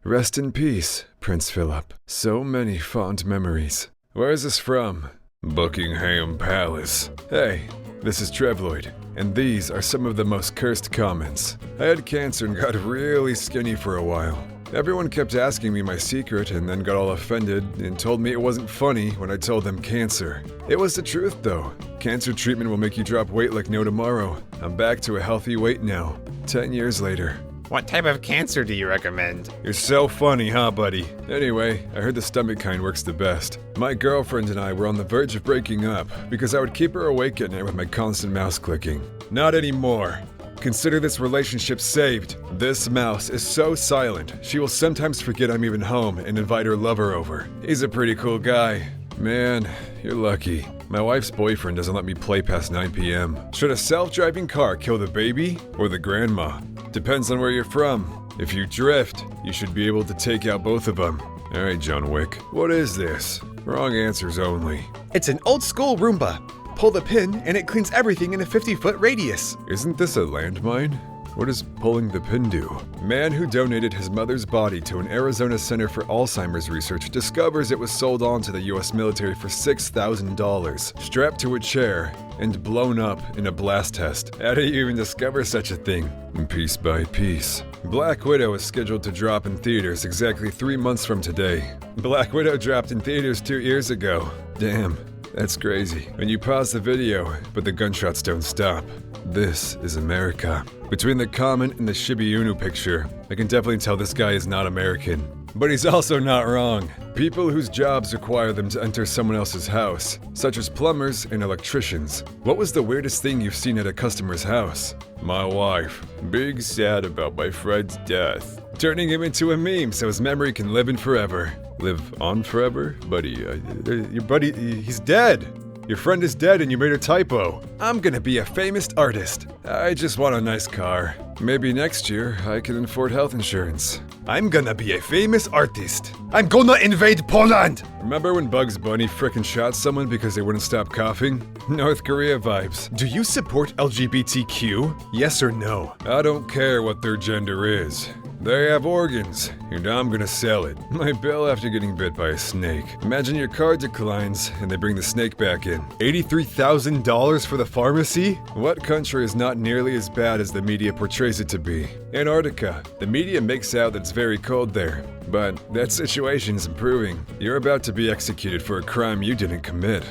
Rest in peace, Prince Philip. So many fond memories. Where is this from? Buckingham Palace. Hey, this is Trevloid, and these are some of the most cursed comments. I had cancer and got really skinny for a while. Everyone kept asking me my secret and then got all offended and told me it wasn't funny when I told them cancer. It was the truth though. Cancer treatment will make you drop weight like no tomorrow. I'm back to a healthy weight now, 10 years later. What type of cancer do you recommend? You're so funny, huh, buddy? Anyway, I heard the stomach kind works the best. My girlfriend and I were on the verge of breaking up because I would keep her awake at night with my constant mouse clicking. Not anymore. Consider this relationship saved. This mouse is so silent, she will sometimes forget I'm even home and invite her lover over. He's a pretty cool guy. Man, you're lucky. My wife's boyfriend doesn't let me play past 9 p.m. Should a self-driving car kill the baby or the grandma? Depends on where you're from. If you drift, you should be able to take out both of them. Alright, John Wick. What is this? Wrong answers only. It's an old school Roomba. Pull the pin and it cleans everything in a 50-foot radius. Isn't this a landmine? What does pulling the pin do? Man who donated his mother's body to an Arizona Center for Alzheimer's Research discovers it was sold on to the US military for $6,000, strapped to a chair, and blown up in a blast test. How do you even discover such a thing? Piece by piece. Black Widow is scheduled to drop in theaters exactly 3 months from today. Black Widow dropped in theaters 2 years ago. Damn. That's crazy. When you pause the video, but the gunshots don't stop. This is America. Between the comment and the Shiba-Inu picture, I can definitely tell this guy is not American. But he's also not wrong. People whose jobs require them to enter someone else's house, such as plumbers and electricians. What was the weirdest thing you've seen at a customer's house? My wife. Big sad about my friend's death. Turning him into a meme so his memory can live in forever. Live on forever? Buddy, your buddy, he's dead. Your friend is dead and you made a typo. I'm gonna be a famous artist. I just want a nice car. Maybe next year I can afford health insurance. I'm gonna be a famous artist. I'm gonna invade Poland! Remember when Bugs Bunny frickin' shot someone because they wouldn't stop coughing? North Korea vibes. Do you support LGBTQ? Yes or no? I don't care what their gender is. They have organs, and I'm gonna sell it. My bill after getting bit by a snake. Imagine your card declines, and they bring the snake back in. $83,000 for the pharmacy? What country is not nearly as bad as the media portrays it to be? Antarctica. The media makes out that it's very cold there. But that situation's improving. You're about to be executed for a crime you didn't commit.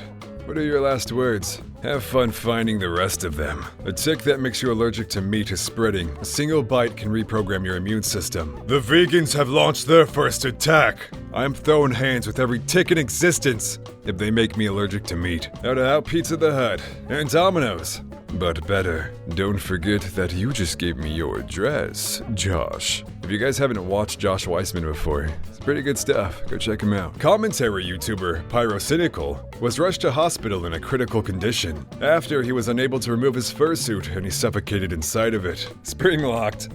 What are your last words? Have fun finding the rest of them. A tick that makes you allergic to meat is spreading. A single bite can reprogram your immune system. The vegans have launched their first attack. I'm throwing hands with every tick in existence if they make me allergic to meat. Out Pizza the Hut and Domino's. But better, don't forget that you just gave me your address, Josh. If you guys haven't watched Josh Weissman before, it's pretty good stuff. Go check him out. Commentary YouTuber Pyrocynical was rushed to hospital in a critical condition after he was unable to remove his fursuit and he suffocated inside of it. Spring locked.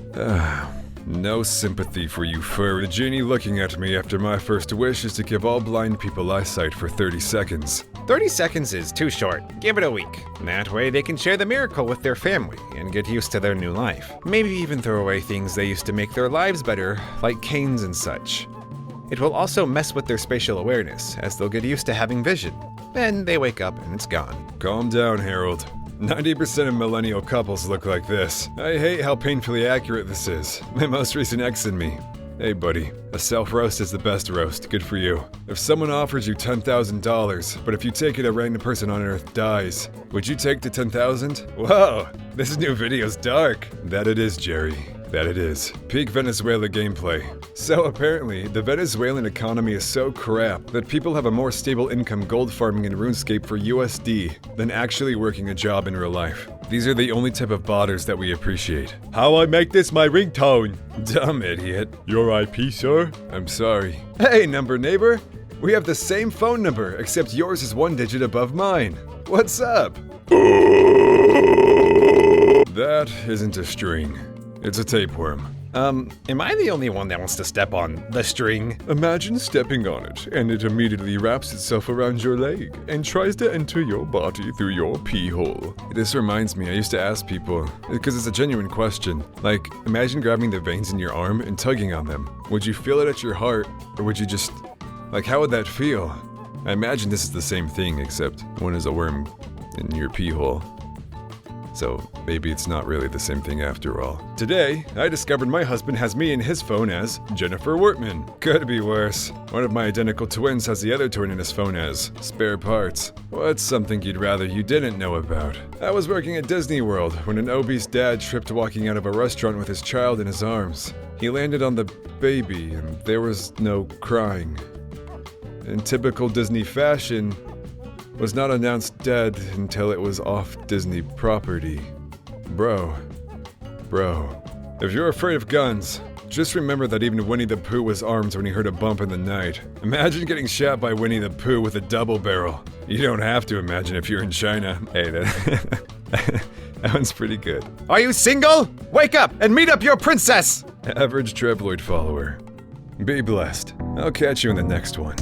No sympathy for you, fur genie looking at me after my first wish is to give all blind people eyesight for 30 seconds. 30 seconds is too short. Give it a week. That way they can share the miracle with their family and get used to their new life. Maybe even throw away things they used to make their lives better, like canes and such. It will also mess with their spatial awareness, as they'll get used to having vision. Then they wake up and it's gone. Calm down, Harold. 90% of millennial couples look like this. I hate how painfully accurate this is. My most recent ex and me. Hey buddy, a self-roast is the best roast, good for you. If someone offers you $10,000, but if you take it a random person on earth dies, would you take the $10,000? Whoa, this new video's dark. That it is, Jerry. That it is. Peak Venezuela gameplay. So apparently, the Venezuelan economy is so crap that people have a more stable income gold farming in Runescape for USD than actually working a job in real life. These are the only type of botters that we appreciate. How I make this my ringtone? Dumb idiot. Your IP, sir? I'm sorry. Hey, number neighbor. We have the same phone number, except yours is 1 digit above mine. What's up? That isn't a string. It's a tapeworm. Am I the only one that wants to step on the string? Imagine stepping on it, and it immediately wraps itself around your leg and tries to enter your body through your pee hole. This reminds me, I used to ask people, because it's a genuine question, like, imagine grabbing the veins in your arm and tugging on them. Would you feel it at your heart, or would you just, like, how would that feel? I imagine this is the same thing, except one is a worm in your pee hole. So maybe it's not really the same thing after all. Today, I discovered my husband has me in his phone as Jennifer Wortman. Could be worse. One of my identical twins has the other twin in his phone as spare parts. What's something you'd rather you didn't know about? I was working at Disney World when an obese dad tripped walking out of a restaurant with his child in his arms. He landed on the baby and there was no crying. In typical Disney fashion, was not announced dead until it was off Disney property. Bro, if you're afraid of guns, just remember that even Winnie the Pooh was armed when he heard a bump in the night. Imagine getting shot by Winnie the Pooh with a double barrel. You don't have to imagine if you're in China. Hey, that one's pretty good. Are you single? Wake up and meet up your princess! Average Trebloid follower. Be blessed. I'll catch you in the next one.